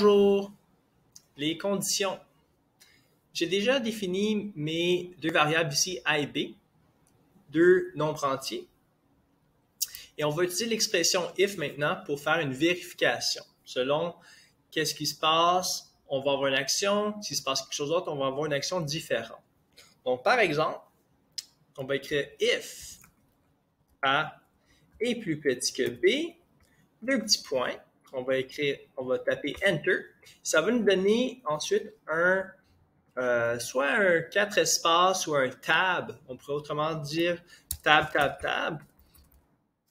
Bonjour, les conditions. J'ai déjà défini mes deux variables ici, a et b, deux nombres entiers. Et on va utiliser l'expression if maintenant pour faire une vérification. Selon qu'est-ce qui se passe, on va avoir une action. S'il se passe quelque chose d'autre, on va avoir une action différente. Donc, par exemple, on va écrire if a est plus petit que b, deux petits points. On va taper Enter. Ça va nous donner ensuite soit un 4 espaces ou un tab. On pourrait autrement dire tab, tab, tab.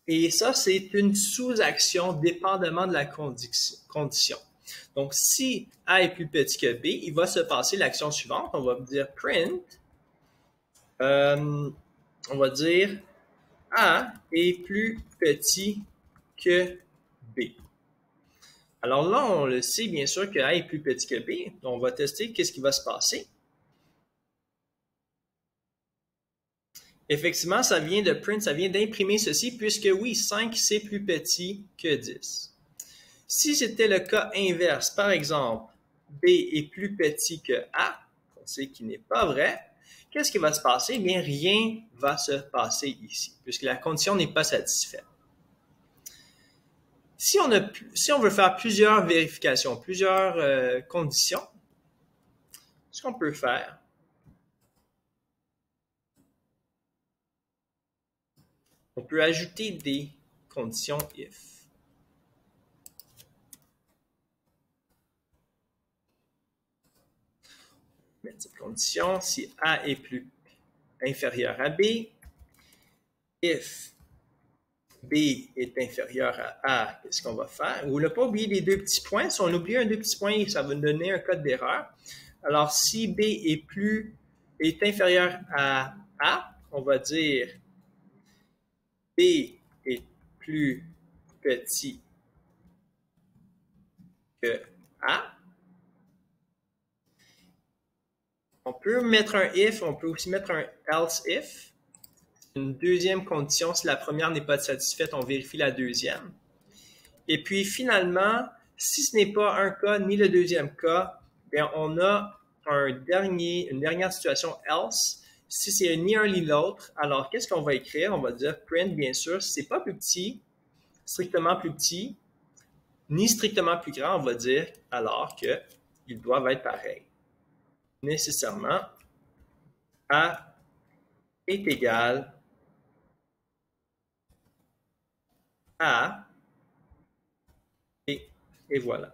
Et ça, c'est une sous-action dépendamment de la condition. Donc, si A est plus petit que B, il va se passer l'action suivante. On va dire print. On va dire A est plus petit que B. Alors là, on le sait bien sûr que A est plus petit que B. Donc, on va tester qu'est-ce qui va se passer. Effectivement, ça vient de print, ça vient d'imprimer ceci, puisque oui, 5 c'est plus petit que 10. Si c'était le cas inverse, par exemple, B est plus petit que A, on sait qu'il n'est pas vrai, qu'est-ce qui va se passer? Eh bien, rien va se passer ici, puisque la condition n'est pas satisfaite. Si on veut faire plusieurs vérifications, plusieurs conditions, ce qu'on peut faire, on peut ajouter des conditions if. Mettre cette condition, si A est plus inférieur à B, if B est inférieur à A, qu'est-ce qu'on va faire? On n'a pas oublié les deux petits points. Si on oublie un deux petits points, ça va nous donner un code d'erreur. Alors, si B est inférieur à A, on va dire B est plus petit que A. On peut mettre un if, on peut aussi mettre un else if. Une deuxième condition, si la première n'est pas satisfaite, on vérifie la deuxième. Et puis finalement, si ce n'est pas un cas ni le deuxième cas, bien on a une dernière situation else. Si c'est ni un ni l'autre, alors qu'est-ce qu'on va écrire? On va dire print, bien sûr, si c'est pas plus petit, strictement plus petit, ni strictement plus grand, on va dire alors qu'ils doivent être pareils. Nécessairement, A est égal à et voilà.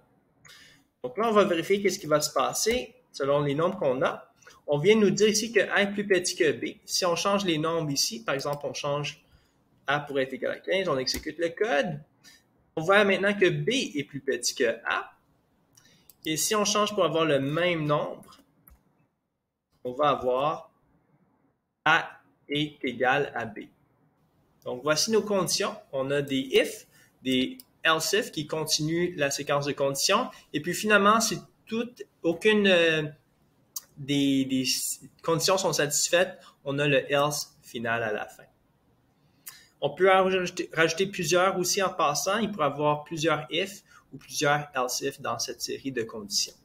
Donc là, on va vérifier qu'est-ce qui va se passer selon les nombres qu'on a. On vient de nous dire ici que A est plus petit que B. Si on change les nombres ici, par exemple, on change A pour être égal à 15, on exécute le code. On voit maintenant que B est plus petit que A. Et si on change pour avoir le même nombre, on va avoir A est égal à B. Donc, voici nos conditions. On a des if, des else if qui continuent la séquence de conditions. Et puis, finalement, si aucune des conditions sont satisfaites, on a le else final à la fin. On peut rajouter plusieurs aussi en passant. Il pourrait y avoir plusieurs if ou plusieurs else if dans cette série de conditions.